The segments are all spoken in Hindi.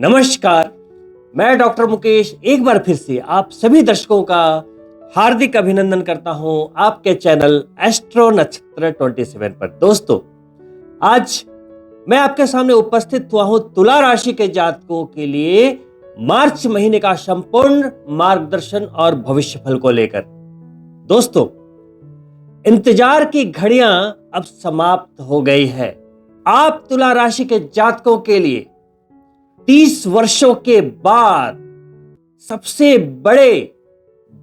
नमस्कार, मैं डॉक्टर मुकेश एक बार फिर से आप सभी दर्शकों का हार्दिक अभिनंदन करता हूं आपके चैनल एस्ट्रो नक्षत्र 27 पर। दोस्तों, आज मैं आपके सामने उपस्थित हुआ हूं तुला राशि के जातकों के लिए मार्च महीने का संपूर्ण मार्गदर्शन और भविष्यफल को लेकर। दोस्तों, इंतजार की घड़ियां अब समाप्त हो गई है। आप तुला राशि के जातकों के लिए 30 वर्षों के बाद सबसे बड़े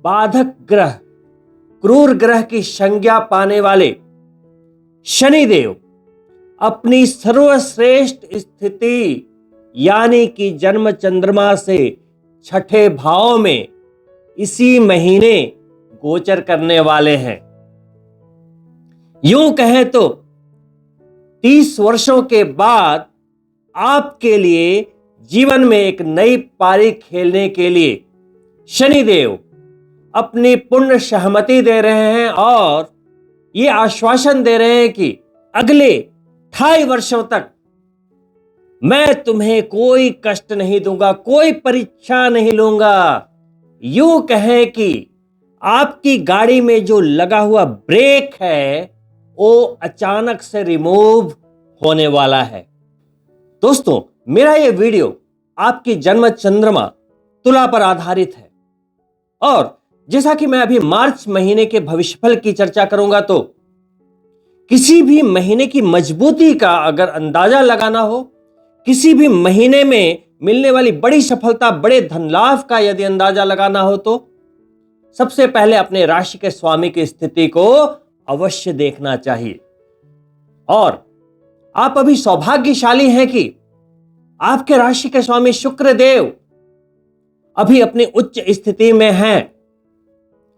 बाधक ग्रह, क्रूर ग्रह की संज्ञा पाने वाले शनिदेव अपनी सर्वश्रेष्ठ स्थिति यानी कि जन्म चंद्रमा से छठे भाव में इसी महीने गोचर करने वाले हैं। यूं कहें तो 30 वर्षों के बाद आपके लिए जीवन में एक नई पारी खेलने के लिए शनिदेव अपनी पूर्ण सहमति दे रहे हैं और ये आश्वासन दे रहे हैं कि अगले 28 वर्षों तक मैं तुम्हें कोई कष्ट नहीं दूंगा, कोई परीक्षा नहीं लूंगा। यूं कहें कि आपकी गाड़ी में जो लगा हुआ ब्रेक है वो अचानक से रिमूव होने वाला है। दोस्तों, मेरा ये वीडियो आपकी जन्म चंद्रमा तुला पर आधारित है और जैसा कि मैं अभी मार्च महीने के भविष्यफल की चर्चा करूंगा, तो किसी भी महीने की मजबूती का अगर अंदाजा लगाना हो, किसी भी महीने में मिलने वाली बड़ी सफलता, बड़े धन लाभ का यदि अंदाजा लगाना हो, तो सबसे पहले अपने राशि के स्वामी की स्थिति को अवश्य देखना चाहिए। और आप अभी सौभाग्यशाली हैं कि आपके राशि के स्वामी शुक्र देव अभी अपनी उच्च स्थिति में हैं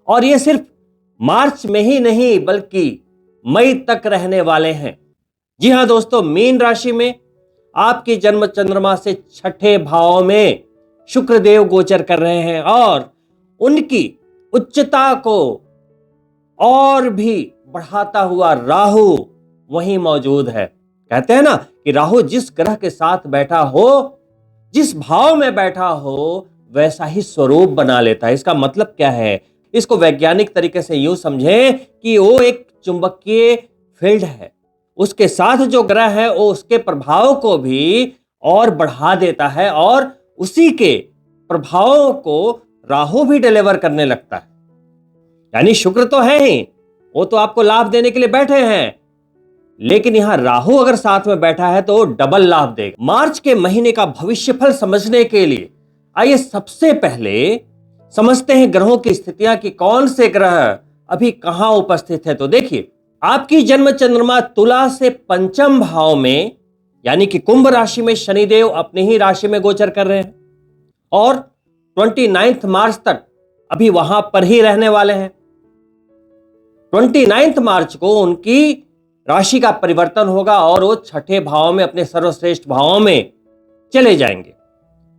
और ये सिर्फ मार्च में ही नहीं बल्कि मई तक रहने वाले हैं। जी हां दोस्तों, मीन राशि में आपकी जन्म चंद्रमा से छठे भाव में शुक्र देव गोचर कर रहे हैं और उनकी उच्चता को और भी बढ़ाता हुआ राहु वहीं मौजूद है। कहते हैं ना कि राहु जिस ग्रह के साथ बैठा हो, जिस भाव में बैठा हो, वैसा ही स्वरूप बना लेता है। इसका मतलब क्या है? इसको वैज्ञानिक तरीके से यूं समझें कि वो एक चुंबकीय फील्ड है, उसके साथ जो ग्रह है वो उसके प्रभाव को भी और बढ़ा देता है और उसी के प्रभावों को राहु भी डिलीवर करने लगता है। यानी शुक्र तो है ही, वो तो आपको लाभ देने के लिए बैठे हैं, लेकिन यहां राहु अगर साथ में बैठा है तो डबल लाभ देगा। मार्च के महीने का भविष्यफल समझने के लिए आइए सबसे पहले समझते हैं ग्रहों की स्थितियां कि कौन से ग्रह अभी कहां उपस्थित है। तो देखिए, आपकी जन्म चंद्रमा तुला से पंचम भाव में यानी कि कुंभ राशि में शनिदेव अपनी ही राशि में गोचर कर रहे हैं और 29 मार्च तक अभी वहां पर ही रहने वाले हैं। 29 मार्च को उनकी राशि का परिवर्तन होगा और वो छठे भाव में अपने सर्वश्रेष्ठ भावों में चले जाएंगे।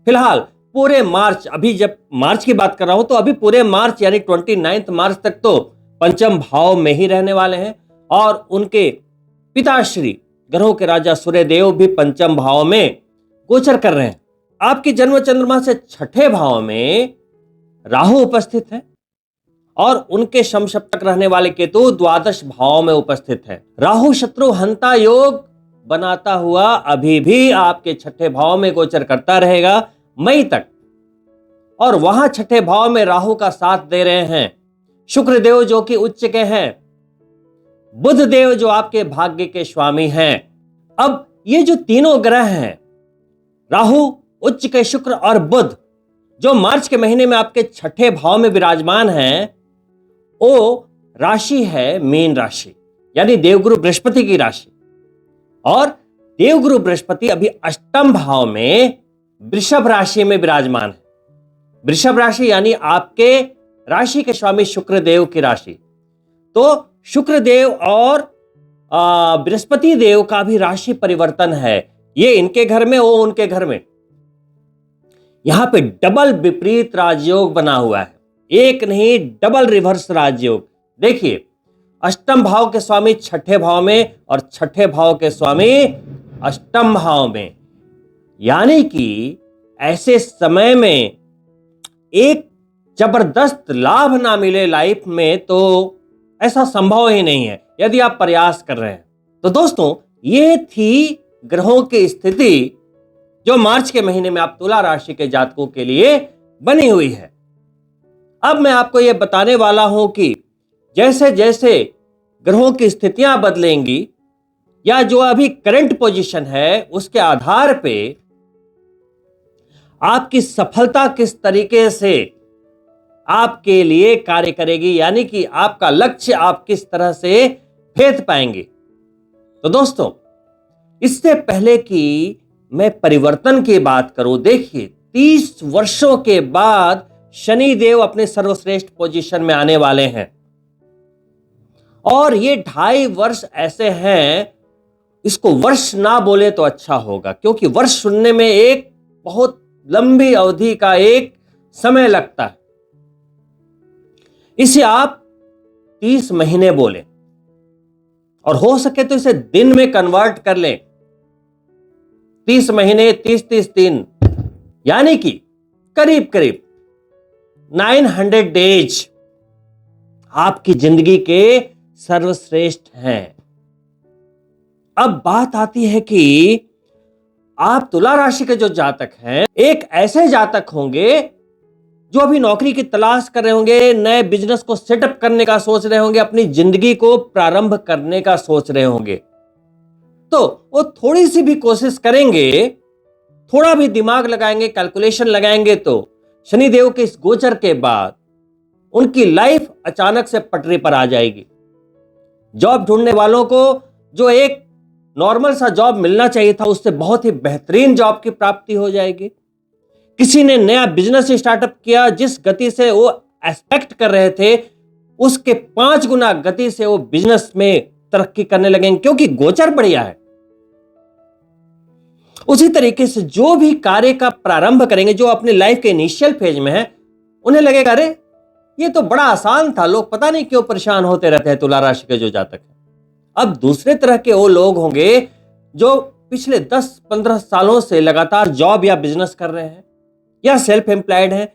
फिलहाल पूरे मार्च, अभी जब मार्च की बात कर रहा हूं तो अभी पूरे मार्च यानी 29 मार्च तक तो पंचम भाव में ही रहने वाले हैं और उनके पिताश्री ग्रहों के राजा सूर्य देव भी पंचम भाव में गोचर कर रहे हैं। आपकी जन्म चंद्रमा से छठे भाव में राहु उपस्थित है और उनके समसप्तक रहने वाले केतु द्वादश भाव में उपस्थित है। राहु शत्रु हंता योग बनाता हुआ अभी भी आपके छठे भाव में गोचर करता रहेगा मई तक और वहां छठे भाव में राहु का साथ दे रहे हैं शुक्र देव जो कि उच्च के हैं, बुध देव जो आपके भाग्य के स्वामी हैं। अब ये जो तीनों ग्रह हैं, राहु, उच्च के शुक्र और बुध, जो मार्च के महीने में आपके छठे भाव में विराजमान हैं, वो राशि है मीन राशि यानी देवगुरु बृहस्पति की राशि और देवगुरु बृहस्पति अभी अष्टम भाव में वृषभ राशि में विराजमान है। वृषभ राशि यानी आपके राशि के स्वामी शुक्र देव की राशि। तो शुक्र देव और बृहस्पति देव का भी राशि परिवर्तन है। ये इनके घर में, वो उनके घर में। यहां पे डबल विपरीत राजयोग बना हुआ है, एक नहीं डबल रिवर्स राजयोग। देखिए, अष्टम भाव के स्वामी छठे भाव में और छठे भाव के स्वामी अष्टम भाव में, यानी कि ऐसे समय में एक जबरदस्त लाभ ना मिले लाइफ में, तो ऐसा संभव ही नहीं है यदि आप प्रयास कर रहे हैं। तो दोस्तों, ये थी ग्रहों की स्थिति जो मार्च के महीने में आप तुला राशि के जातकों के लिए बनी हुई है। अब मैं आपको यह बताने वाला हूं कि जैसे जैसे ग्रहों की स्थितियां बदलेंगी या जो अभी करंट पोजीशन है उसके आधार पे आपकी सफलता किस तरीके से आपके लिए कार्य करेगी, यानी कि आपका लक्ष्य आप किस तरह से भेद पाएंगे। तो दोस्तों, इससे पहले कि मैं परिवर्तन की बात करूं, देखिए 30 वर्षों के बाद शनि देव अपने सर्वश्रेष्ठ पोजीशन में आने वाले हैं और ये 2.5 वर्ष ऐसे हैं, इसको वर्ष ना बोले तो अच्छा होगा क्योंकि वर्ष सुनने में एक बहुत लंबी अवधि का एक समय लगता है। इसे आप 30 महीने बोले और हो सके तो इसे दिन में कन्वर्ट कर लें। 30 महीने 30-30 दिन, यानी कि करीब करीब 900 डेज आपकी जिंदगी के सर्वश्रेष्ठ हैं। अब बात आती है कि आप तुला राशि के जो जातक हैं, एक ऐसे जातक होंगे जो अभी नौकरी की तलाश कर रहे होंगे, नए बिजनेस को सेटअप करने का सोच रहे होंगे, अपनी जिंदगी को प्रारंभ करने का सोच रहे होंगे। तो वो थोड़ी सी भी कोशिश करेंगे, थोड़ा भी दिमाग लगाएंगे, कैलकुलेशन लगाएंगे, तो शनिदेव के इस गोचर के बाद उनकी लाइफ अचानक से पटरी पर आ जाएगी। जॉब ढूंढने वालों को जो एक नॉर्मल सा जॉब मिलना चाहिए था, उससे बहुत ही बेहतरीन जॉब की प्राप्ति हो जाएगी। किसी ने नया बिजनेस स्टार्टअप किया, जिस गति से वो एक्सपेक्ट कर रहे थे उसके 5 गुना गति से वो बिजनेस में तरक्की करने लगेंगे क्योंकि गोचर बढ़िया है। उसी तरीके से जो भी कार्य का प्रारंभ करेंगे, जो अपनी लाइफ के इनिशियल फेज में है, उन्हें लगेगा अरे ये तो बड़ा आसान था, लोग पता नहीं क्यों परेशान होते रहते हैं तुला राशि के जो जातक हैं। अब दूसरे तरह के वो लोग होंगे जो पिछले 10-15 सालों से लगातार जॉब या बिजनेस कर रहे हैं या सेल्फ एम्प्लॉयड हैं,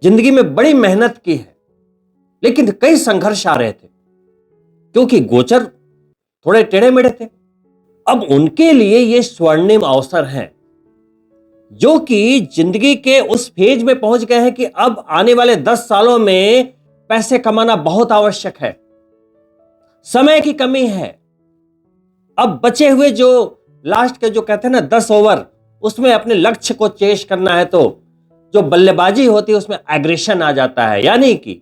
जिंदगी में बड़ी मेहनत की है लेकिन कई संघर्ष आ रहे थे क्योंकि गोचर थोड़े टेढ़े मेढ़े थे। अब उनके लिए ये स्वर्णिम अवसर है जो कि जिंदगी के उस फेज में पहुंच गए हैं कि अब आने वाले 10 सालों में पैसे कमाना बहुत आवश्यक है, समय की कमी है। अब बचे हुए जो लास्ट के जो कहते हैं ना 10 ओवर, उसमें अपने लक्ष्य को चेस करना है, तो जो बल्लेबाजी होती है उसमें एग्रेशन आ जाता है। यानी कि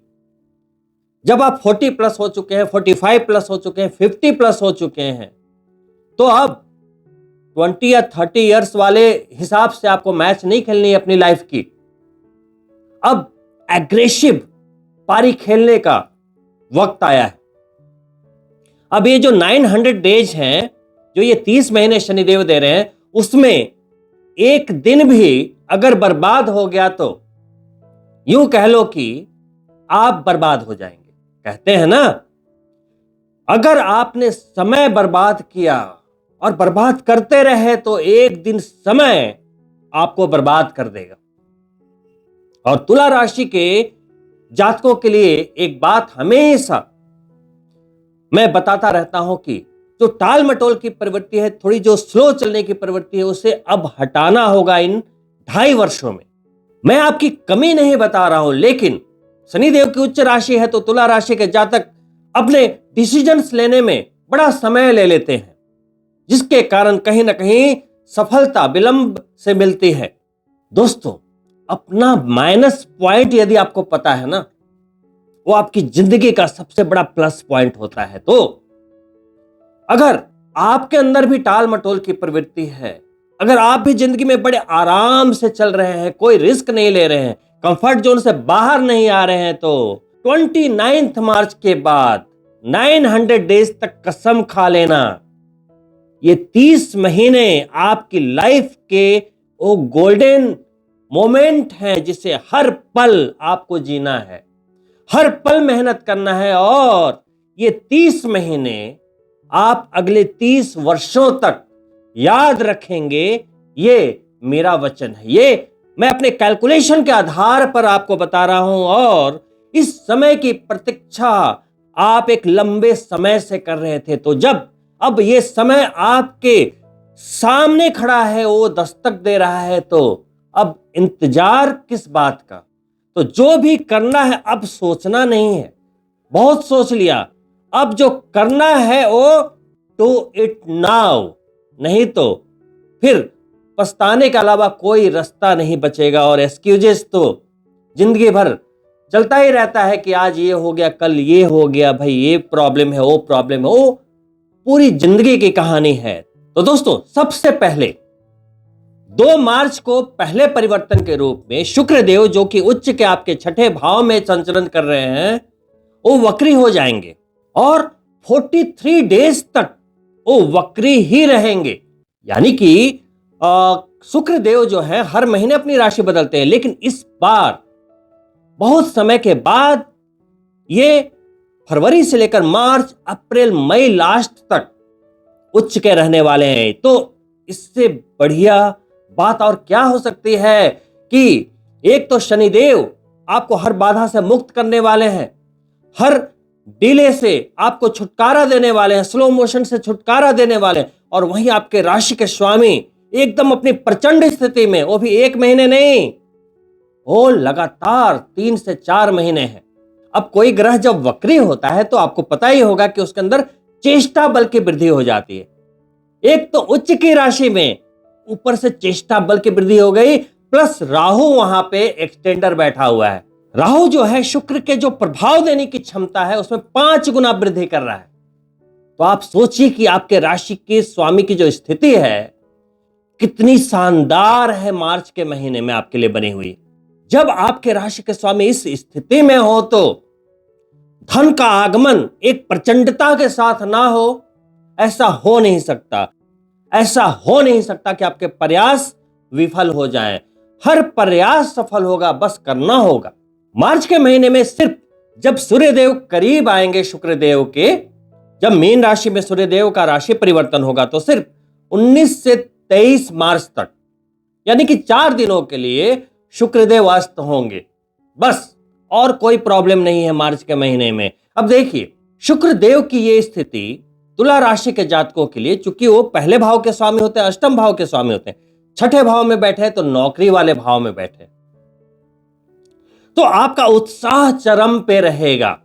जब आप 40 प्लस हो चुके हैं, 45 प्लस हो चुके हैं, 50 प्लस हो चुके हैं, तो अब 20 या 30 इयर्स वाले हिसाब से आपको मैच नहीं खेलनी है अपनी लाइफ की। अब एग्रेसिव पारी खेलने का वक्त आया है। अब ये जो 900 डेज हैं, जो ये 30 महीने शनिदेव दे रहे हैं, उसमें एक दिन भी अगर बर्बाद हो गया तो यूं कह लो कि आप बर्बाद हो जाएंगे। कहते हैं ना, अगर आपने समय बर्बाद किया और बर्बाद करते रहे तो एक दिन समय आपको बर्बाद कर देगा। और तुला राशि के जातकों के लिए एक बात हमेशा मैं बताता रहता हूं कि जो टाल मटोल की प्रवृत्ति है, थोड़ी जो स्लो चलने की प्रवृत्ति है, उसे अब हटाना होगा इन 2.5 वर्षों में। मैं आपकी कमी नहीं बता रहा हूं, लेकिन शनिदेव की उच्च राशि है तो तुला राशि के जातक अपने डिसीजंस लेने में बड़ा समय ले लेते हैं, जिसके कारण कहीं ना कहीं सफलता विलंब से मिलती है। दोस्तों, अपना माइनस पॉइंट यदि आपको पता है ना, वो आपकी जिंदगी का सबसे बड़ा प्लस पॉइंट होता है। तो अगर आपके अंदर भी टाल मटोल की प्रवृत्ति है, अगर आप भी जिंदगी में बड़े आराम से चल रहे हैं, कोई रिस्क नहीं ले रहे हैं, कंफर्ट जोन से बाहर नहीं आ रहे हैं, तो 29 मार्च के बाद 900 डेज तक कसम खा लेना, ये 30 महीने आपकी लाइफ के वो गोल्डन मोमेंट हैं जिसे हर पल आपको जीना है, हर पल मेहनत करना है। और ये 30 महीने आप अगले 30 वर्षों तक याद रखेंगे, ये मेरा वचन है, ये मैं अपने कैलकुलेशन के आधार पर आपको बता रहा हूं, और इस समय की प्रतीक्षा आप एक लंबे समय से कर रहे थे। तो जब अब ये समय आपके सामने खड़ा है, वो दस्तक दे रहा है, तो अब इंतजार किस बात का? तो जो भी करना है अब सोचना नहीं है, बहुत सोच लिया। अब जो करना है वो डू इट नाउ, नहीं तो फिर पछताने के अलावा कोई रास्ता नहीं बचेगा। और एक्सक्यूजेस तो जिंदगी भर चलता ही रहता है कि आज ये हो गया, कल ये हो गया, भाई ये प्रॉब्लम है, वो प्रॉब्लम है, वो पूरी जिंदगी की कहानी है। तो दोस्तों, सबसे पहले 2 मार्च को पहले परिवर्तन के रूप में शुक्रदेव, जो कि उच्च के आपके छठे भाव में संचरण कर रहे हैं, वो वक्री हो जाएंगे और 43 डेज तक वो वक्री ही रहेंगे। यानी कि शुक्रदेव जो है हर महीने अपनी राशि बदलते हैं, लेकिन इस बार बहुत समय के बाद ये फरवरी से लेकर मार्च, अप्रैल, मई लास्ट तक उच्च के रहने वाले हैं। तो इससे बढ़िया बात और क्या हो सकती है कि एक तो शनिदेव आपको हर बाधा से मुक्त करने वाले हैं, हर डिले से आपको छुटकारा देने वाले हैं, स्लो मोशन से छुटकारा देने वाले हैं, और वहीं आपके राशि के स्वामी एकदम अपनी प्रचंड स्थिति में, वो भी 1 महीने नहीं, वो लगातार 3 से 4 महीने हैं। अब कोई ग्रह जब वक्री होता है तो आपको पता ही होगा कि उसके अंदर चेष्टा बल की वृद्धि हो जाती है। एक तो उच्च की राशि में ऊपर से चेष्टा बल की वृद्धि हो गई, प्लस राहु वहां पे एक्सटेंडर बैठा हुआ है। राहु जो है शुक्र के जो प्रभाव देने की क्षमता है उसमें 5 गुना वृद्धि कर रहा है। तो आप सोचिए कि आपके राशि के स्वामी की जो स्थिति है कितनी शानदार है, मार्च के महीने में आपके लिए बनी हुई। जब आपके राशि के स्वामी इस स्थिति में हो तो धन का आगमन एक प्रचंडता के साथ ना हो, ऐसा हो नहीं सकता। ऐसा हो नहीं सकता कि आपके प्रयास विफल हो जाएं। हर प्रयास सफल होगा, बस करना होगा। मार्च के महीने में सिर्फ जब सूर्यदेव करीब आएंगे शुक्रदेव के, जब मीन राशि में सूर्यदेव का राशि परिवर्तन होगा, तो सिर्फ 19 से 23 मार्च तक, यानी कि 4 दिनों के लिए शुक्रदेव अस्त होंगे, बस। और कोई प्रॉब्लम नहीं है मार्च के महीने में। अब देखिए, शुक्रदेव की ये स्थिति तुला राशि के जातकों के लिए, चूंकि वो पहले भाव के स्वामी होते हैं, अष्टम भाव के स्वामी होते हैं, छठे भाव में बैठे तो नौकरी वाले भाव में बैठे, तो आपका उत्साह चरम पे रहेगा।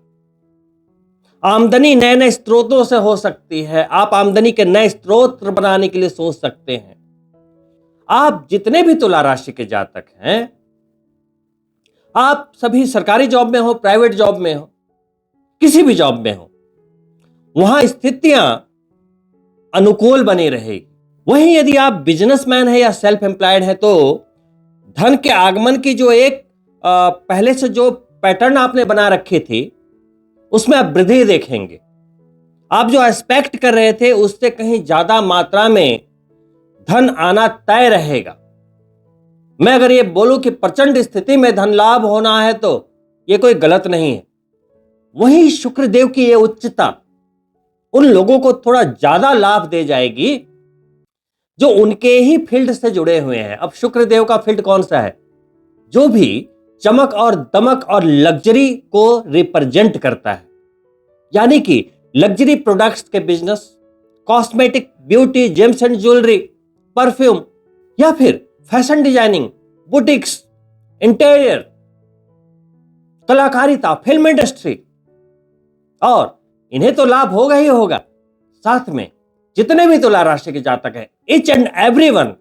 आमदनी नए नए स्रोतों से हो सकती है, आप आमदनी के नए स्रोत बनाने के लिए सोच सकते हैं। आप जितने भी तुला राशि के जातक हैं, आप सभी सरकारी जॉब में हो, प्राइवेट जॉब में हो, किसी भी जॉब में हो, वहां स्थितियां अनुकूल बनी रहेगी। वहीं यदि आप बिजनेसमैन है या सेल्फ एम्प्लॉयड है तो धन के आगमन की जो एक पहले से जो पैटर्न आपने बना रखी थी उसमें आप वृद्धि देखेंगे। आप जो एक्सपेक्ट कर रहे थे उससे कहीं ज्यादा मात्रा में धन आना तय रहेगा। मैं अगर ये बोलूं कि प्रचंड स्थिति में धन लाभ होना है तो ये कोई गलत नहीं है। वहीं शुक्रदेव की ये उच्चता उन लोगों को थोड़ा ज्यादा लाभ दे जाएगी जो उनके ही फील्ड से जुड़े हुए हैं। अब शुक्रदेव का फील्ड कौन सा है? जो भी चमक और दमक और लग्जरी को रिप्रेजेंट करता है, यानी कि लग्जरी प्रोडक्ट्स के business, cosmetic, beauty, gems and jewellery, perfume, या फिर फैशन डिजाइनिंग, बुटीक्स, इंटीरियर, कलाकारिता, फिल्म इंडस्ट्री, और इन्हें तो लाभ होगा ही होगा। साथ में जितने भी तुला राशि के जातक हैं, ईच एंड एवरीवन,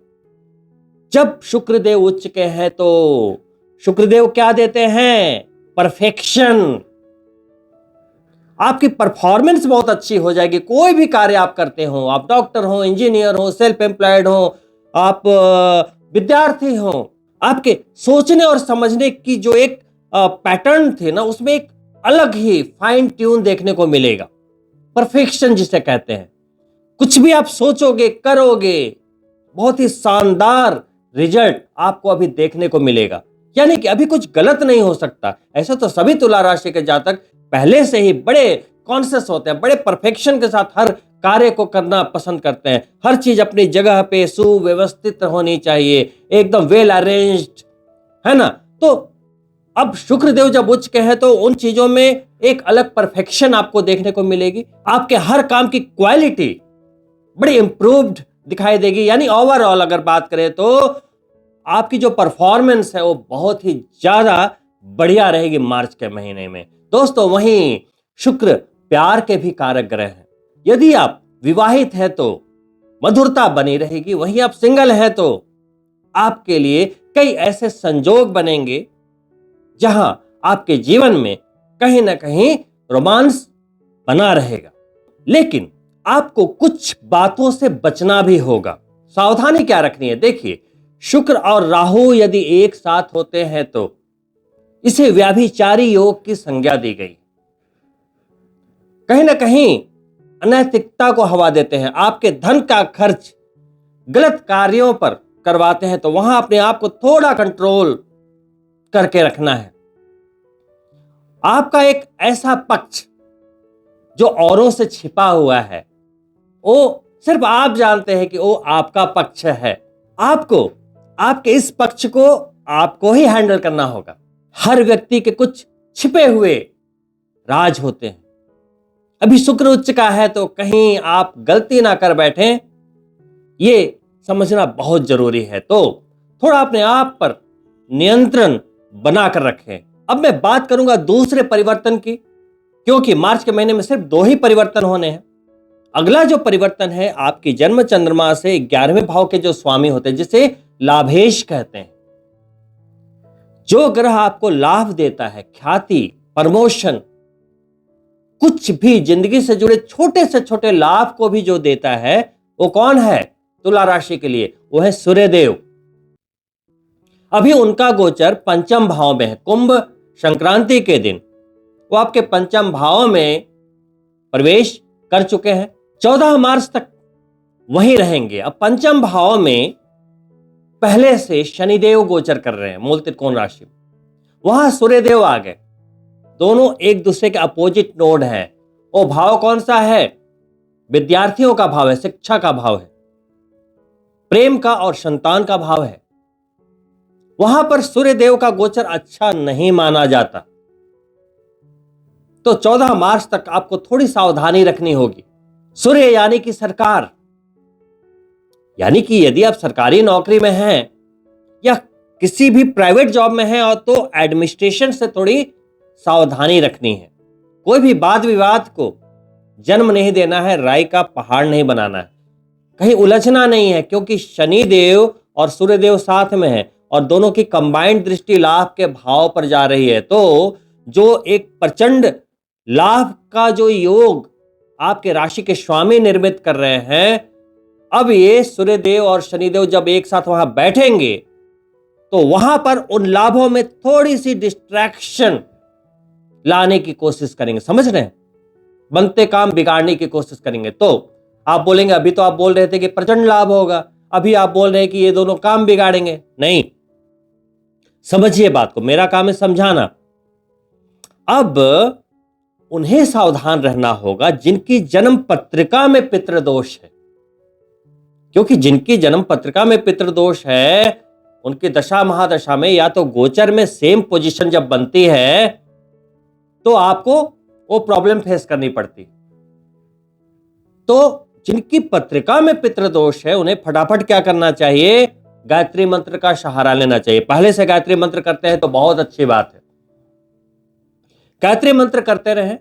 जब शुक्रदेव उच्च के हैं तो शुक्रदेव क्या देते हैं? परफेक्शन। आपकी परफॉर्मेंस बहुत अच्छी हो जाएगी। कोई भी कार्य आप करते हो, आप डॉक्टर हो, इंजीनियर हो, सेल्फ एम्प्लॉयड हो, आप विद्यार्थी हो, आपके सोचने और समझने की जो एक पैटर्न थे ना, उसमें एक अलग ही फाइन ट्यून देखने को मिलेगा। परफेक्शन जिसे कहते हैं, कुछ भी आप सोचोगे, करोगे, बहुत ही शानदार रिजल्ट आपको अभी देखने को मिलेगा। यानी कि अभी कुछ गलत नहीं हो सकता। ऐसा तो सभी तुला राशि के जातक पहले से ही बड़े कॉन्शियस होते हैं, बड़े परफेक्शन के साथ हर कार्य को करना पसंद करते हैं। हर चीज अपनी जगह पे सुव्यवस्थित होनी चाहिए, एकदम वेल अरेंज्ड, है ना। तो अब शुक्रदेव जब उच्च के हैं तो उन चीजों में एक अलग परफेक्शन आपको देखने को मिलेगी। आपके हर काम की क्वालिटी बड़ी इंप्रूव्ड दिखाई देगी। यानी ओवरऑल अगर बात करें तो आपकी जो परफॉर्मेंस है वो बहुत ही ज्यादा बढ़िया रहेगी मार्च के महीने में। दोस्तों, वहीं शुक्र प्यार के भी कारक ग्रह हैं। यदि आप विवाहित हैं तो मधुरता बनी रहेगी, वहीं आप सिंगल हैं तो आपके लिए कई ऐसे संजोग बनेंगे जहां आपके जीवन में कहीं ना कहीं रोमांस बना रहेगा। लेकिन आपको कुछ बातों से बचना भी होगा। सावधानी क्या रखनी है? देखिए, शुक्र और राहु यदि एक साथ होते हैं तो इसे व्याभिचारी योग की संज्ञा दी गई। कहीं ना कहीं अनैतिकता को हवा देते हैं, आपके धन का खर्च गलत कार्यों पर करवाते हैं, तो वहां अपने आप को थोड़ा कंट्रोल करके रखना है। आपका एक ऐसा पक्ष जो औरों से छिपा हुआ है, वो सिर्फ आप जानते हैं कि वो आपका पक्ष है। आपको आपके इस पक्ष को आपको ही हैंडल करना होगा। हर व्यक्ति के कुछ छिपे हुए राज होते हैं। अभी शुक्र उच्च का है तो कहीं आप गलती ना कर बैठें, ये समझना बहुत जरूरी है। तो थोड़ा अपने आप पर नियंत्रण बनाकर रखें। अब मैं बात करूंगा दूसरे परिवर्तन की, क्योंकि मार्च के महीने में सिर्फ 2 ही परिवर्तन होने हैं। अगला जो परिवर्तन है आपकी जन्म चंद्रमा से 11वें भाव के जो स्वामी होते हैं, जिसे लाभेश कहते हैं। जो ग्रह आपको लाभ देता है, ख्याति, प्रमोशन, कुछ भी जिंदगी से जुड़े छोटे से छोटे लाभ को भी जो देता है, वो कौन है तुला राशि के लिए? वो है सूर्यदेव। अभी उनका गोचर पंचम भाव में है। कुंभ संक्रांति के दिन वो आपके पंचम भाव में प्रवेश कर चुके हैं। 14 मार्च तक वहीं रहेंगे। अब पंचम भाव में पहले से शनिदेव गोचर कर रहे हैं मूल त्रिकोण राशि में, वहां सूर्यदेव आ गए। दोनों एक दूसरे के अपोजिट नोड हैं। वो भाव कौन सा है? विद्यार्थियों का भाव है, शिक्षा का भाव है, प्रेम का और संतान का भाव है। वहां पर सूर्यदेव का गोचर अच्छा नहीं माना जाता। तो 14 मार्च तक आपको थोड़ी सावधानी रखनी होगी। सूर्य यानी कि सरकार, यानी कि यदि आप सरकारी नौकरी में हैं या किसी भी प्राइवेट जॉब में हैं और तो एडमिनिस्ट्रेशन से थोड़ी सावधानी रखनी है। कोई भी वाद विवाद को जन्म नहीं देना है, राई का पहाड़ नहीं बनाना है, कहीं उलझना नहीं है, क्योंकि शनिदेव और सूर्यदेव साथ में है और दोनों की कंबाइंड दृष्टि लाभ के भाव पर जा रही है। तो जो एक प्रचंड लाभ का जो योग आपके राशि के स्वामी निर्मित कर रहे हैं, अब ये सूर्यदेव और शनिदेव जब एक साथ वहां बैठेंगे तो वहां पर उन लाभों में थोड़ी सी डिस्ट्रैक्शन लाने की कोशिश करेंगे। समझ रहे हैं? बनते काम बिगाड़ने की कोशिश करेंगे। तो आप बोलेंगे, अभी तो आप बोल रहे थे कि प्रचंड लाभ होगा, अभी आप बोल रहे हैं कि ये दोनों काम बिगाड़ेंगे। नहीं, समझिए बात को, मेरा काम है समझाना। अब उन्हें सावधान रहना होगा जिनकी जन्म पत्रिका में पितृदोष है, क्योंकि जिनकी जन्म पत्रिका में पितृदोष है उनकी दशा महादशा में या तो गोचर में सेम पोजीशन जब बनती है तो आपको वो प्रॉब्लम फेस करनी पड़ती। तो जिनकी पत्रिका में पितृदोष है उन्हें फटाफट क्या करना चाहिए? गायत्री मंत्र का सहारा लेना चाहिए। पहले से गायत्री मंत्र करते हैं तो बहुत अच्छी बात है, गायत्री मंत्र करते रहें।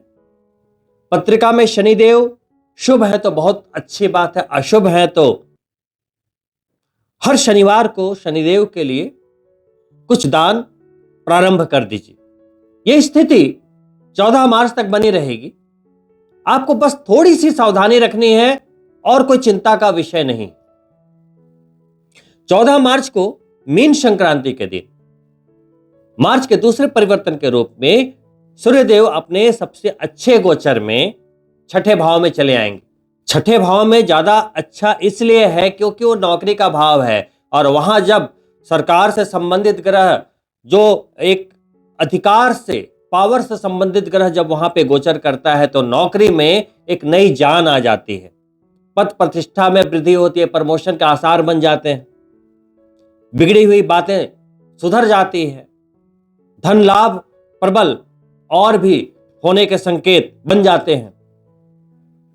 पत्रिका में शनिदेव शुभ है तो बहुत अच्छी बात है, अशुभ है तो हर शनिवार को शनिदेव के लिए कुछ दान प्रारंभ कर दीजिए। यह स्थिति 14 मार्च तक बनी रहेगी। आपको बस थोड़ी सी सावधानी रखनी है और कोई चिंता का विषय नहीं। 14 मार्च को मीन संक्रांति के दिन मार्च के दूसरे परिवर्तन के रूप में सूर्यदेव अपने सबसे अच्छे गोचर में छठे भाव में चले आएंगे। छठे भाव में ज्यादा अच्छा इसलिए है क्योंकि वो नौकरी का भाव है और वहां जब सरकार से संबंधित ग्रह, जो एक अधिकार से, पावर से संबंधित ग्रह जब वहां पे गोचर करता है तो नौकरी में एक नई जान आ जाती है, पद प्रतिष्ठा में वृद्धि होती है, प्रमोशन के आसार बन जाते हैं, बिगड़ी हुई बातें सुधर जाती है, धन लाभ प्रबल और भी होने के संकेत बन जाते हैं।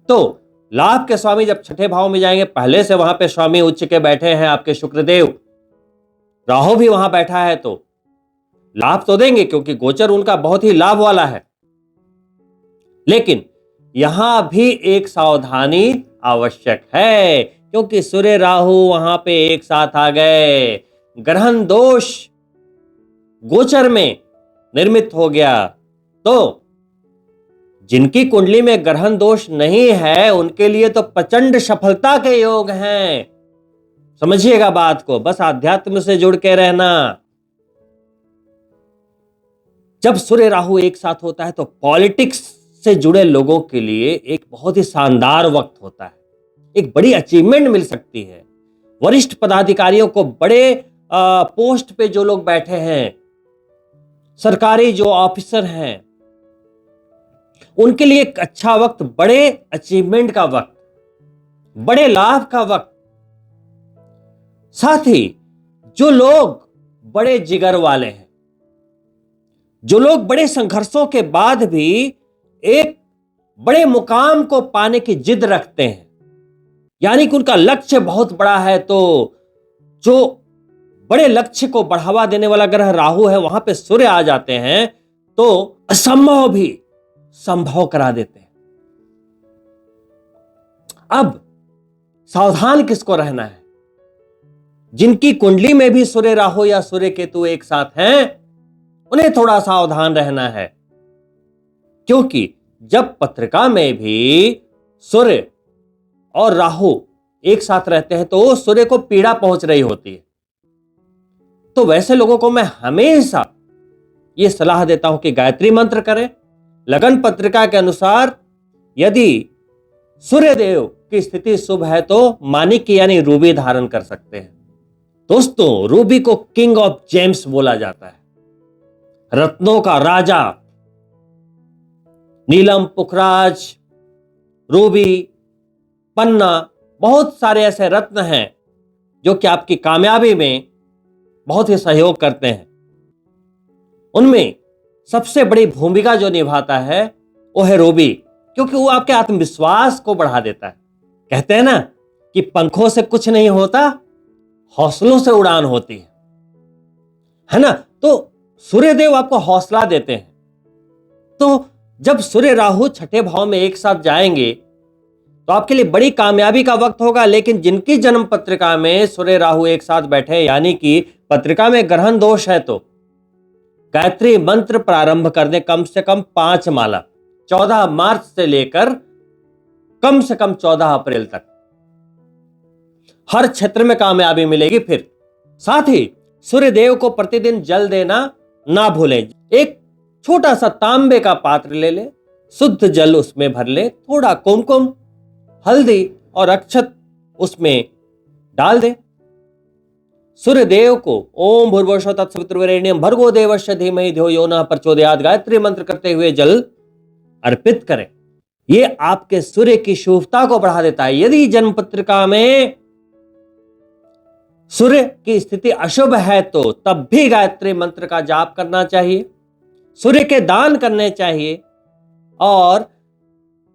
तो लाभ के स्वामी जब छठे भाव में जाएंगे, पहले से वहां पे स्वामी उच्च के बैठे हैं आपके शुक्रदेव, राहु भी वहां बैठा है, तो लाभ तो देंगे क्योंकि गोचर उनका बहुत ही लाभ वाला है। लेकिन यहां भी एक सावधानी आवश्यक है क्योंकि सूर्य राहु वहां पे एक साथ आ गए, ग्रहण दोष गोचर में निर्मित हो गया। तो जिनकी कुंडली में ग्रहण दोष नहीं है उनके लिए तो प्रचंड सफलता के योग हैं। समझिएगा बात को, बस आध्यात्म से जुड़ के रहना। जब सूर्य राहु एक साथ होता है तो पॉलिटिक्स से जुड़े लोगों के लिए एक बहुत ही शानदार वक्त होता है, एक बड़ी अचीवमेंट मिल सकती है। वरिष्ठ पदाधिकारियों को, बड़े पोस्ट पे जो लोग बैठे हैं, सरकारी जो ऑफिसर हैं, उनके लिए एक अच्छा वक्त, बड़े अचीवमेंट का वक्त, बड़े लाभ का वक्त। साथ ही जो लोग बड़े जिगर वाले हैं, जो लोग बड़े संघर्षों के बाद भी एक बड़े मुकाम को पाने की जिद रखते हैं, यानी कि उनका लक्ष्य बहुत बड़ा है, तो जो बड़े लक्ष्य को बढ़ावा देने वाला ग्रह राहु है वहां पे सूर्य आ जाते हैं तो असंभव भी संभव करा देते हैं। अब सावधान किसको रहना है? जिनकी कुंडली में भी सूर्य राहु या सूर्य केतु एक साथ हैं उन्हें थोड़ा सावधान रहना है, क्योंकि जब पत्रिका में भी सूर्य और राहु एक साथ रहते हैं तो सूर्य को पीड़ा पहुंच रही होती है। तो वैसे लोगों को मैं हमेशा यह सलाह देता हूं कि गायत्री मंत्र करें। लगन पत्रिका के अनुसार यदि सूर्यदेव की स्थिति शुभ है तो माणिक यानी रूबी धारण कर सकते हैं। दोस्तों, रूबी को किंग ऑफ जेम्स बोला जाता है, रत्नों का राजा। नीलम, पुखराज, रूबी, पन्ना, बहुत सारे ऐसे रत्न हैं जो कि आपकी कामयाबी में बहुत ही सहयोग करते हैं। उनमें सबसे बड़ी भूमिका जो निभाता है वो है रूबी, क्योंकि वो आपके आत्मविश्वास को बढ़ा देता है। कहते हैं ना कि पंखों से कुछ नहीं होता, हौसलों से उड़ान होती है ना। तो सूर्यदेव आपको हौसला देते हैं। तो जब सूर्य राहु छठे भाव में एक साथ जाएंगे तो आपके लिए बड़ी कामयाबी का वक्त होगा। लेकिन जिनकी जन्म पत्रिका में सूर्य राहु एक साथ बैठे, यानी कि पत्रिका में ग्रहण दोष है, तो गायत्री मंत्र प्रारंभ कर दे, कम से कम 5 माला 14 मार्च से लेकर कम से कम 14 अप्रैल तक। हर क्षेत्र में कामयाबी मिलेगी। फिर साथ ही सूर्यदेव को प्रतिदिन जल देना ना भूलें। एक छोटा सा तांबे का पात्र ले ले, शुद्ध जल उसमें भर ले, थोड़ा कुमकुम, हल्दी और अक्षत उसमें डाल दे। सूर्यदेव को ओम भूर्भुवस्सुः तत्सवितुर्वरेण्यं भर्गो देवस्य धीमहि धियो यो नः प्रचोदयात् गायत्री मंत्र करते हुए जल अर्पित करें। यह आपके सूर्य की शुभता को बढ़ा देता है। यदि जन्म पत्रिका में सूर्य की स्थिति अशुभ है तो तब भी गायत्री मंत्र का जाप करना चाहिए, सूर्य के दान करने चाहिए, और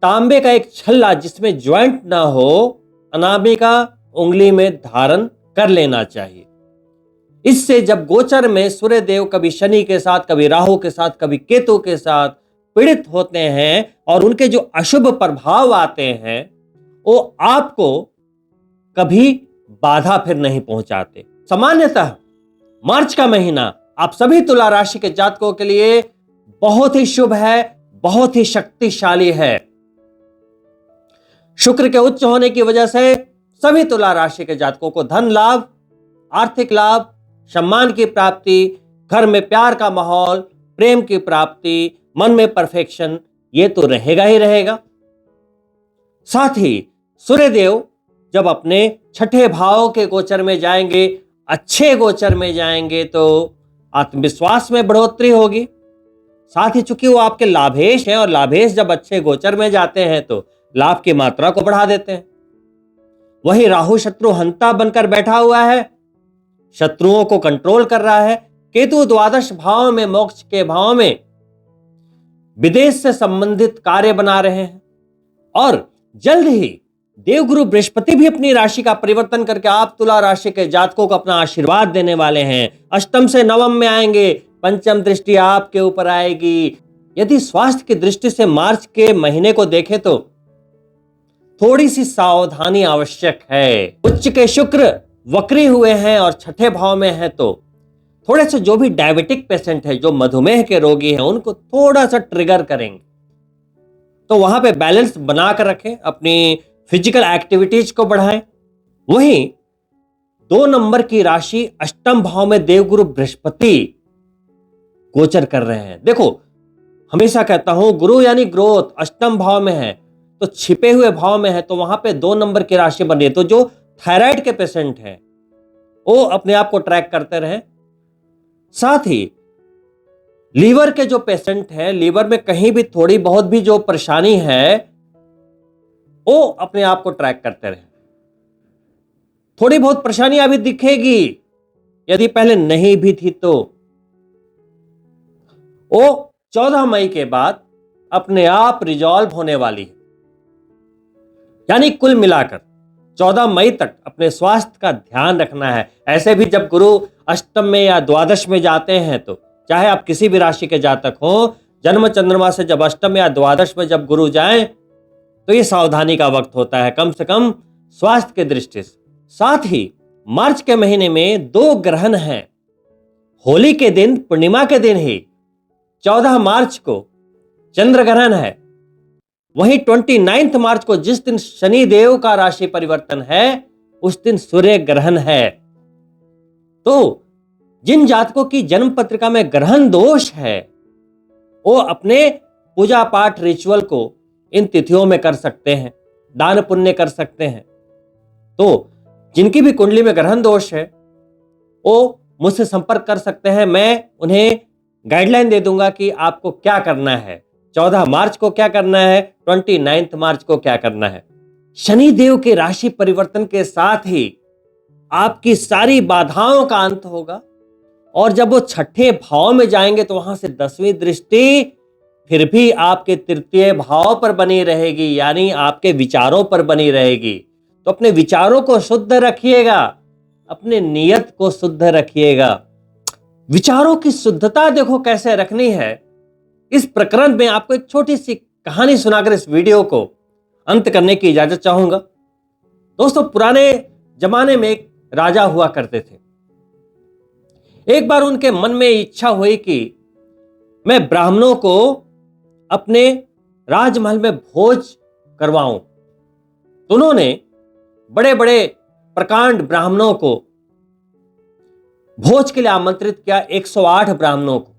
तांबे का एक छल्ला जिसमें ज्वाइंट ना हो, अनामिका उंगली में धारण कर लेना चाहिए। इससे जब गोचर में सूर्य देव कभी शनि के साथ, कभी राहु के साथ, कभी केतु के साथ पीड़ित होते हैं और उनके जो अशुभ प्रभाव आते हैं वो आपको कभी बाधा फिर नहीं पहुंचाते। सामान्यतः मार्च का महीना आप सभी तुला राशि के जातकों के लिए बहुत ही शुभ है, बहुत ही शक्तिशाली है। शुक्र के उच्च होने की वजह से सभी तुला राशि के जातकों को धन लाभ, आर्थिक लाभ, सम्मान की प्राप्ति, घर में प्यार का माहौल, प्रेम की प्राप्ति, मन में परफेक्शन, ये तो रहेगा ही रहेगा। साथ ही सूर्यदेव जब अपने छठे भाव के गोचर में जाएंगे, अच्छे गोचर में जाएंगे, तो आत्मविश्वास में बढ़ोतरी होगी। साथ ही चूंकि वो आपके लाभेश हैं और लाभेश जब अच्छे गोचर में जाते हैं तो लाभ की मात्रा को बढ़ा देते हैं। वही राहु शत्रु हंता बनकर बैठा हुआ है, शत्रुओं को कंट्रोल कर रहा है, केतु द्वादश भाव में, मोक्ष के भाव में विदेश से संबंधित कार्य बना रहे हैं। और जल्द ही देवगुरु बृहस्पति भी अपनी राशि का परिवर्तन करके आप तुला राशि के जातकों को अपना आशीर्वाद देने वाले हैं। अष्टम से नवम में आएंगे, पंचम दृष्टि आपके ऊपर आएगी। यदि स्वास्थ्य की दृष्टि से मार्च के महीने को देखें तो थोड़ी सी सावधानी आवश्यक है। उच्च के शुक्र वक्री हुए हैं और छठे भाव में है, तो थोड़े से जो भी डायबिटिक पेशेंट है, जो मधुमेह के रोगी हैं, उनको थोड़ा सा ट्रिगर करेंगे। तो वहां पे बैलेंस बनाकर रखें, अपनी फिजिकल एक्टिविटीज को बढ़ाएं। वहीं 2 नंबर की राशि अष्टम भाव में देवगुरु बृहस्पति गोचर कर रहे हैं। देखो, हमेशा कहता हूं, गुरु यानी ग्रोथ अष्टम भाव में है तो छिपे हुए भाव में है, तो वहां पे 2 नंबर की राशि बन रही है। तो जो थायराइड के पेशेंट हैं वो अपने आप को ट्रैक करते रहें। साथ ही लीवर के जो पेशेंट हैं, लीवर में कहीं भी थोड़ी बहुत भी जो परेशानी है, वो अपने आप को ट्रैक करते रहे। थोड़ी बहुत परेशानी अभी दिखेगी, यदि पहले नहीं भी थी तो वो 14 मई के बाद अपने आप रिजॉल्व होने वाली है। यानी कुल मिलाकर 14 मई तक अपने स्वास्थ्य का ध्यान रखना है। ऐसे भी जब गुरु अष्टम में या द्वादश में जाते हैं, तो चाहे आप किसी भी राशि के जातक हो, जन्म चंद्रमा से जब अष्टम या द्वादश में जब गुरु जाएं, तो ये सावधानी का वक्त होता है, कम से कम स्वास्थ्य के दृष्टि से। साथ ही मार्च के महीने में 2 ग्रहण हैं। होली के दिन, पूर्णिमा के दिन ही 14 मार्च को चंद्र ग्रहण है। वहीं 29 मार्च को जिस दिन शनि देव का राशि परिवर्तन है, उस दिन सूर्य ग्रहण है। तो जिन जातकों की जन्म पत्रिका में ग्रहण दोष है, वो अपने पूजा पाठ रिचुअल को इन तिथियों में कर सकते हैं, दान पुण्य कर सकते हैं। तो जिनकी भी कुंडली में ग्रहण दोष है, वो मुझसे संपर्क कर सकते हैं। मैं उन्हें गाइडलाइन दे दूंगा कि आपको क्या करना है, 14 मार्च को क्या करना है, 29 मार्च को क्या करना है। शनि देव के राशि परिवर्तन के साथ ही आपकी सारी बाधाओं का अंत होगा। और जब वो छठे भाव में जाएंगे, तो वहां से 10वीं दृष्टि फिर भी आपके तृतीय भाव पर बनी रहेगी, यानी आपके विचारों पर बनी रहेगी। तो अपने विचारों को शुद्ध रखिएगा, अपने नियत को शुद्ध रखिएगा। विचारों की शुद्धता देखो कैसे रखनी है। इस प्रकरण में आपको एक छोटी सी कहानी सुनाकर इस वीडियो को अंत करने की इजाजत चाहूंगा। दोस्तों, पुराने जमाने में एक राजा हुआ करते थे। एक बार उनके मन में इच्छा हुई कि मैं ब्राह्मणों को अपने राजमहल में भोज करवाऊं। तो उन्होंने बड़े बड़े प्रकांड ब्राह्मणों को भोज के लिए आमंत्रित किया, 108 ब्राह्मणों को।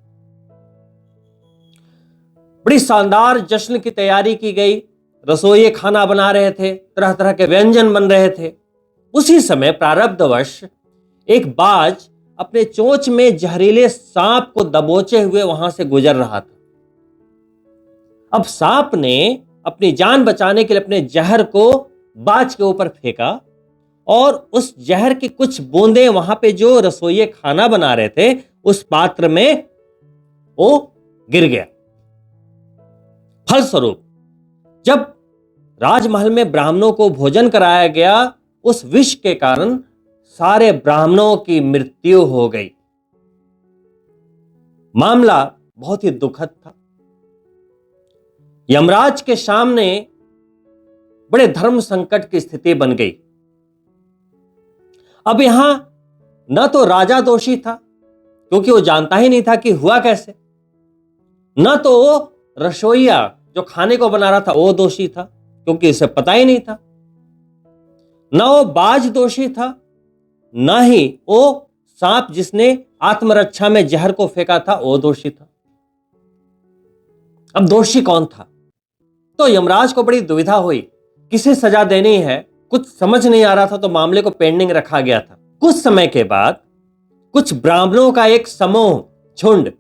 बड़ी शानदार जश्न की तैयारी की गई। रसोई खाना बना रहे थे, तरह तरह के व्यंजन बन रहे थे। उसी समय प्रारब्धवश एक बाज अपने चोंच में जहरीले सांप को दबोचे हुए वहां से गुजर रहा था। अब सांप ने अपनी जान बचाने के लिए अपने जहर को बाज के ऊपर फेंका और उस जहर की कुछ बूंदें वहां पे जो रसोई खाना बना रहे थे उस पात्र में वो गिर गया। फलस्वरूप जब राजमहल में ब्राह्मणों को भोजन कराया गया, उस विष के कारण सारे ब्राह्मणों की मृत्यु हो गई। मामला बहुत ही दुखद था। यमराज के सामने बड़े धर्म संकट की स्थिति बन गई। अब यहां न तो राजा दोषी था, क्योंकि वो जानता ही नहीं था कि हुआ कैसे, न तो वो रसोइया जो खाने को बना रहा था वो दोषी था, क्योंकि इसे पता ही नहीं था, न वो बाज दोषी था, न ही वो सांप जिसने आत्मरक्षा में जहर को फेंका था वो दोषी था। अब दोषी कौन था? तो यमराज को बड़ी दुविधा हुई, किसे सजा देनी है, कुछ समझ नहीं आ रहा था। तो मामले को पेंडिंग रखा गया था। कुछ समय के बाद कुछ ब्राह्मणों का एक समूह, झुंड,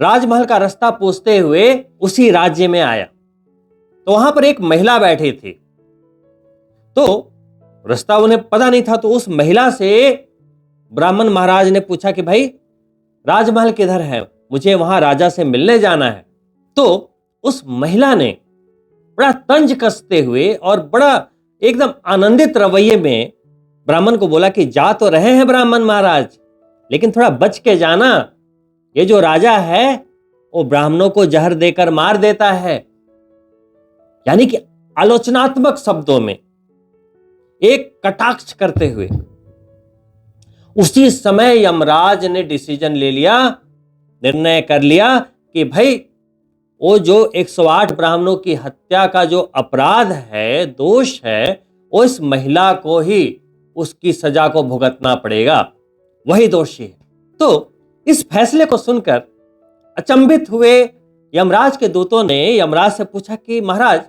राजमहल का रास्ता पूछते हुए उसी राज्य में आया। तो वहां पर एक महिला बैठी थी। तो रास्ता उन्हें पता नहीं था। तो उस महिला से ब्राह्मण महाराज ने पूछा कि भाई राजमहल किधर है, मुझे वहां राजा से मिलने जाना है। तो उस महिला ने बड़ा तंज कसते हुए और बड़ा एकदम आनंदित रवैये में ब्राह्मण को बोला कि जा तो रहे हैं ब्राह्मण महाराज, लेकिन थोड़ा बच के जाना, ये जो राजा है वो ब्राह्मणों को जहर देकर मार देता है। यानी कि आलोचनात्मक शब्दों में एक कटाक्ष करते हुए उसी समय यमराज ने डिसीजन ले लिया, निर्णय कर लिया कि भाई वो जो 108 ब्राह्मणों की हत्या का जो अपराध है, दोष है, वो इस महिला को ही उसकी सजा को भुगतना पड़ेगा, वही दोषी है। तो इस फैसले को सुनकर अचंभित हुए यमराज के दूतों ने यमराज से पूछा कि महाराज,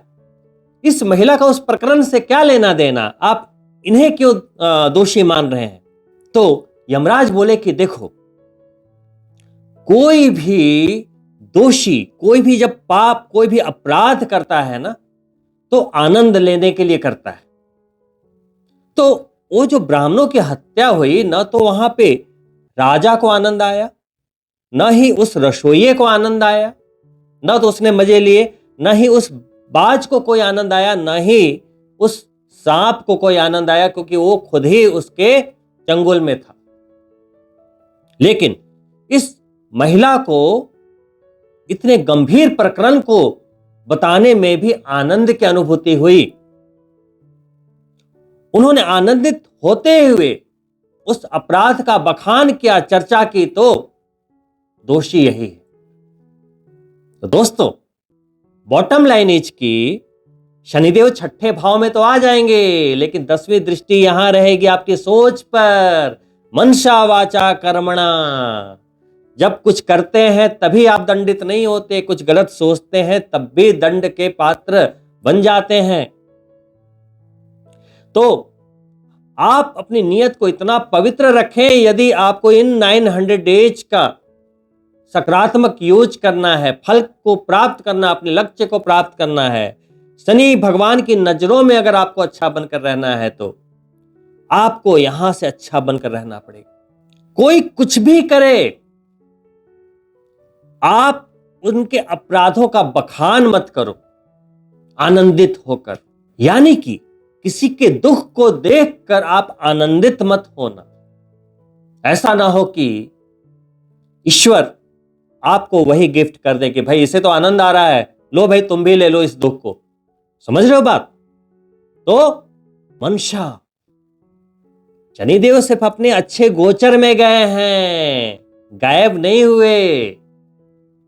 इस महिला का उस प्रकरण से क्या लेना देना, आप इन्हें क्यों दोषी मान रहे हैं? तो यमराज बोले कि देखो, कोई भी दोषी, कोई भी जब पाप, कोई भी अपराध करता है ना, तो आनंद लेने के लिए करता है। तो वो जो ब्राह्मणों की हत्या हुई, न तो वहां पे राजा को आनंद आया, न ही उस रसोइये को आनंद आया, न तो उसने मजे लिए, न ही उस बाज को कोई आनंद आया, न ही उस सांप को कोई आनंद आया, क्योंकि वो खुद ही उसके चंगुल में था। लेकिन इस महिला को इतने गंभीर प्रकरण को बताने में भी आनंद की अनुभूति हुई। उन्होंने आनंदित होते हुए उस अपराध का बखान किया, चर्चा की, तो दोषी यही है। तो दोस्तों, बॉटम लाइन इज की शनिदेव छठे भाव में तो आ जाएंगे, लेकिन 10वीं दृष्टि यहां रहेगी आपकी सोच पर। मनसा वाचा कर्मणा, जब कुछ करते हैं तभी आप दंडित नहीं होते, कुछ गलत सोचते हैं तब भी दंड के पात्र बन जाते हैं। तो आप अपनी नियत को इतना पवित्र रखें, यदि आपको इन 900 डेज का सकारात्मक यूज करना है, फल को प्राप्त करना, अपने लक्ष्य को प्राप्त करना है, शनि भगवान की नजरों में अगर आपको अच्छा बनकर रहना है, तो आपको यहां से अच्छा बनकर रहना पड़ेगा। कोई कुछ भी करे, आप उनके अपराधों का बखान मत करो आनंदित होकर। यानी कि किसी के दुख को देखकर आप आनंदित मत होना। ऐसा ना हो कि ईश्वर आपको वही गिफ्ट कर दे कि भाई इसे तो आनंद आ रहा है, लो भाई तुम भी ले लो इस दुख को। समझ रहे हो बात? तो मनसा, शनिदेव सिर्फ अपने अच्छे गोचर में गए हैं, गायब नहीं हुए,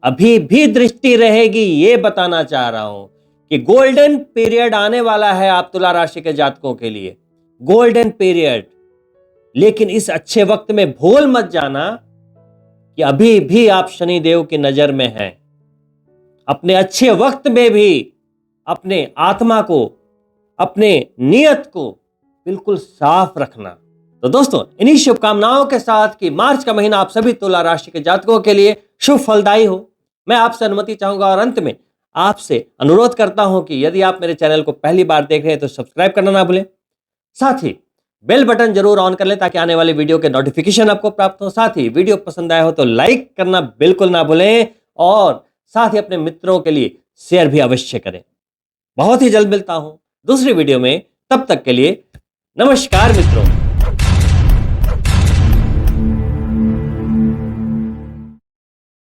अभी भी दृष्टि रहेगी। ये बताना चाह रहा हूं कि गोल्डन पीरियड आने वाला है आप तुला राशि के जातकों के लिए, गोल्डन पीरियड। लेकिन इस अच्छे वक्त में भूल मत जाना कि अभी भी आप शनिदेव की नजर में हैं। अपने अच्छे वक्त में भी अपने आत्मा को, अपने नियत को बिल्कुल साफ रखना। तो दोस्तों, इन्हीं शुभकामनाओं के साथ कि मार्च का महीना आप सभी तुला राशि के जातकों के लिए शुभ फलदायी हो, मैं आपसे अनुमति चाहूंगा और अंत में आपसे अनुरोध करता हूं कि यदि आप मेरे चैनल को पहली बार देख रहे हैं तो सब्सक्राइब करना ना भूलें, साथ ही बेल बटन जरूर ऑन कर लें ताकि आने वाले वीडियो के नोटिफिकेशन आपको प्राप्त हो। साथ ही वीडियो पसंद आया हो तो लाइक करना बिल्कुल ना भूलें और साथ ही अपने मित्रों के लिए शेयर भी अवश्य करें। बहुत ही जल्द मिलता हूं दूसरी वीडियो में, तब तक के लिए नमस्कार मित्रों।